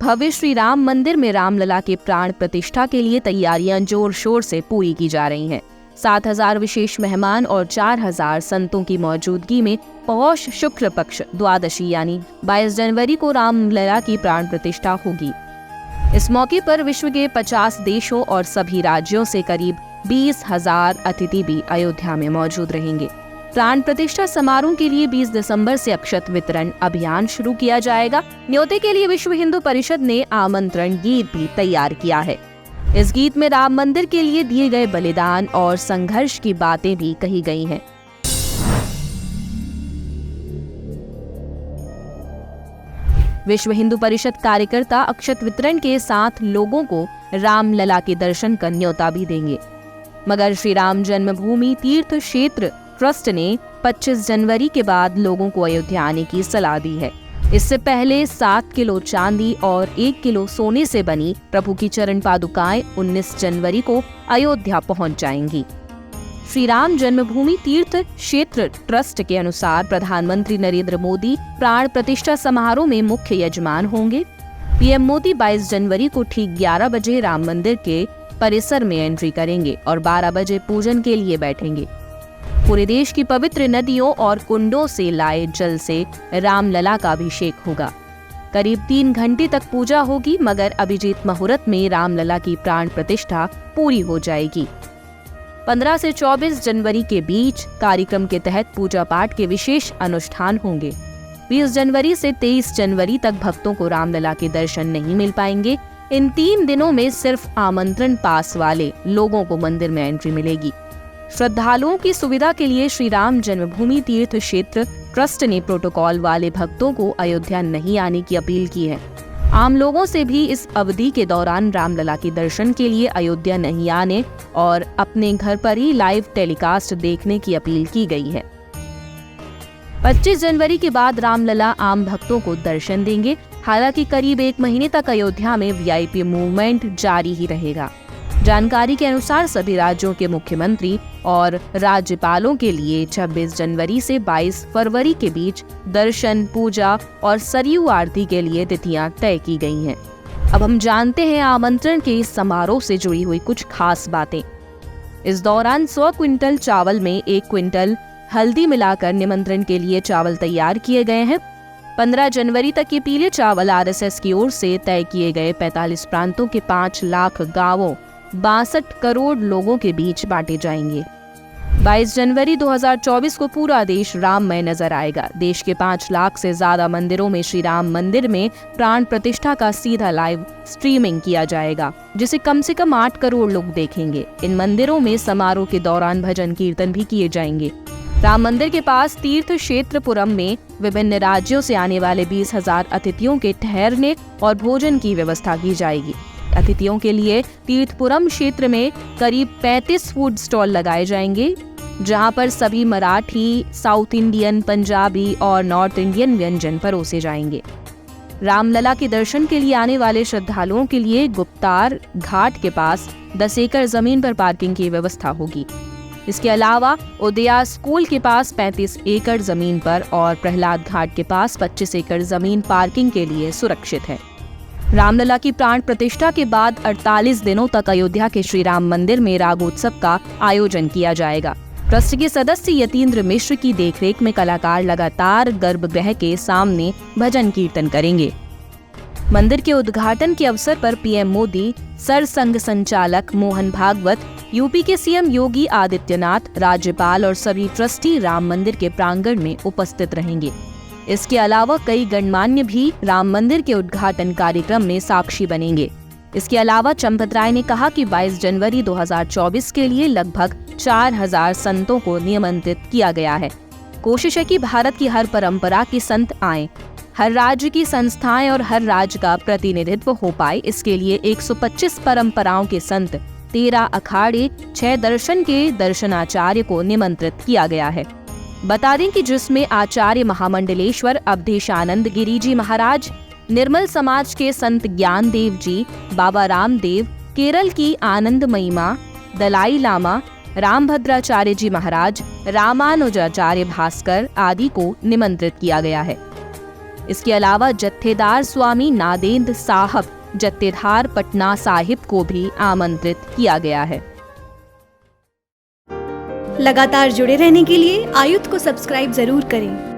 भव्य श्री राम मंदिर में रामलला के प्राण प्रतिष्ठा के लिए तैयारियां जोर शोर से पूरी की जा रही हैं। 7,000 विशेष मेहमान और 4,000 संतों की मौजूदगी में पौष शुक्ल पक्ष द्वादशी यानी 22 जनवरी को रामलला की प्राण प्रतिष्ठा होगी। इस मौके पर विश्व के 50 देशों और सभी राज्यों से करीब 20,000 अतिथि भी अयोध्या में मौजूद रहेंगे। प्राण प्रतिष्ठा समारोह के लिए 20 दिसंबर से अक्षत वितरण अभियान शुरू किया जाएगा। न्योते के लिए विश्व हिंदू परिषद ने आमंत्रण गीत भी तैयार किया है। इस गीत में राम मंदिर के लिए दिए गए बलिदान और संघर्ष की बातें भी कही गई हैं। विश्व हिंदू परिषद कार्यकर्ता अक्षत वितरण के साथ लोगों को रामलला के दर्शन का न्योता भी देंगे। मगर श्री राम जन्मभूमि तीर्थ क्षेत्र ट्रस्ट ने 25 जनवरी के बाद लोगों को अयोध्या आने की सलाह दी है। इससे पहले 7 किलो चांदी और 1 किलो सोने से बनी प्रभु की चरण पादुकाएं 19 जनवरी को अयोध्या पहुंच जाएंगी। श्री राम जन्मभूमि तीर्थ क्षेत्र ट्रस्ट के अनुसार प्रधानमंत्री नरेंद्र मोदी प्राण प्रतिष्ठा समारोह में मुख्य यजमान होंगे। पीएम मोदी 22 जनवरी को ठीक 11 बजे राम मंदिर के परिसर में एंट्री करेंगे और 12 बजे पूजन के लिए बैठेंगे। पूरे देश की पवित्र नदियों और कुंडों से लाए जल से रामलला का अभिषेक होगा। करीब 3 घंटे तक पूजा होगी, मगर अभिजीत मुहूर्त में रामलला की प्राण प्रतिष्ठा पूरी हो जाएगी। 15 से 24 जनवरी के बीच कार्यक्रम के तहत पूजा पाठ के विशेष अनुष्ठान होंगे। 20 जनवरी से 23 जनवरी तक भक्तों को रामलला के दर्शन नहीं मिल पाएंगे। इन 3 दिनों में सिर्फ आमंत्रण पास वाले लोगों को मंदिर में एंट्री मिलेगी। श्रद्धालुओं की सुविधा के लिए श्री राम जन्मभूमि तीर्थ क्षेत्र ट्रस्ट ने प्रोटोकॉल वाले भक्तों को अयोध्या नहीं आने की अपील की है। आम लोगों से भी इस अवधि के दौरान रामलला के दर्शन के लिए अयोध्या नहीं आने और अपने घर पर ही लाइव टेलीकास्ट देखने की अपील की गई है। 25 जनवरी के बाद रामलला आम भक्तों को दर्शन देंगे। हालांकि करीब 1 महीने तक अयोध्या में वीआईपी मूवमेंट जारी ही रहेगा। जानकारी के अनुसार सभी राज्यों के मुख्यमंत्री और राज्यपालों के लिए 26 जनवरी से 22 फरवरी के बीच दर्शन, पूजा और सरयू आरती के लिए तिथियां तय की गई हैं। अब हम जानते हैं आमंत्रण के इस समारोह से जुड़ी हुई कुछ खास बातें। इस दौरान 100 क्विंटल चावल में 1 क्विंटल हल्दी मिलाकर निमंत्रण के लिए चावल तैयार किए गए हैं। 15 जनवरी तक ये पीले चावल आरएसएस की ओर से तय किए गए 45 प्रांतों के 5 लाख गांवों 62 करोड़ लोगों के बीच बांटे जाएंगे। 22 जनवरी 2024 को पूरा देश राममय नजर आएगा। देश के 5 लाख से ज्यादा मंदिरों में श्री राम मंदिर में प्राण प्रतिष्ठा का सीधा लाइव स्ट्रीमिंग किया जाएगा, जिसे कम से कम 8 करोड़ लोग देखेंगे। इन मंदिरों में समारोह के दौरान भजन कीर्तन भी किए जाएंगे। राम मंदिर के पास तीर्थ क्षेत्रपुरम में विभिन्न राज्यों से आने वाले 20,000 अतिथियों के ठहरने और भोजन की व्यवस्था की जाएगी। अतिथियों के लिए तीर्थपुरम क्षेत्र में करीब 35 फूड स्टॉल लगाए जाएंगे, जहां पर सभी मराठी, साउथ इंडियन, पंजाबी और नॉर्थ इंडियन व्यंजन परोसे जाएंगे। रामलला के दर्शन के लिए आने वाले श्रद्धालुओं के लिए गुप्तार घाट के पास 10 एकड़ जमीन पर पार्किंग की व्यवस्था होगी। इसके अलावा उदया स्कूल के पास 35 एकड़ जमीन पर और प्रहलाद घाट के पास 25 एकड़ जमीन पार्किंग के लिए सुरक्षित है। रामलला की प्राण प्रतिष्ठा के बाद 48 दिनों तक अयोध्या के श्री राम मंदिर में रागोत्सव का आयोजन किया जाएगा। ट्रस्ट के सदस्य यतीन्द्र मिश्र की देखरेख में कलाकार लगातार गर्भगृह के सामने भजन कीर्तन करेंगे। मंदिर के उद्घाटन के अवसर पर पीएम मोदी, सरसंघ संचालक मोहन भागवत, यूपी के सीएम योगी आदित्यनाथ, राज्यपाल और सभी ट्रस्टी राम मंदिर के प्रांगण में उपस्थित रहेंगे। इसके अलावा कई गणमान्य भी राम मंदिर के उद्घाटन कार्यक्रम में साक्षी बनेंगे। इसके अलावा चंपत राय ने कहा कि 22 जनवरी 2024 के लिए लगभग 4,000 संतों को निमंत्रित किया गया है। कोशिश है कि भारत की हर परंपरा के संत आएं, हर राज्य की संस्थाएं और हर राज्य का प्रतिनिधित्व हो पाए। इसके लिए 125 परंपराओं के संत, 13 अखाड़े, 6 दर्शन के दर्शनाचार्य को निमंत्रित किया गया है। बता दें कि जिसमें आचार्य महामंडलेश्वर अवधेशानंद गिरी जी महाराज, निर्मल समाज के संत ज्ञान देव जी, बाबा रामदेव, केरल की आनंदमयी मां, दलाई लामा, रामभद्राचार्य जी महाराज, रामानुजाचार्य भास्कर आदि को निमंत्रित किया गया है। इसके अलावा जत्थेदार स्वामी नादेंद्र साहब जत्थेदार पटना साहिब को भी आमंत्रित किया गया है। लगातार जुड़े रहने के लिए आयुक्त को सब्सक्राइब जरूर करें।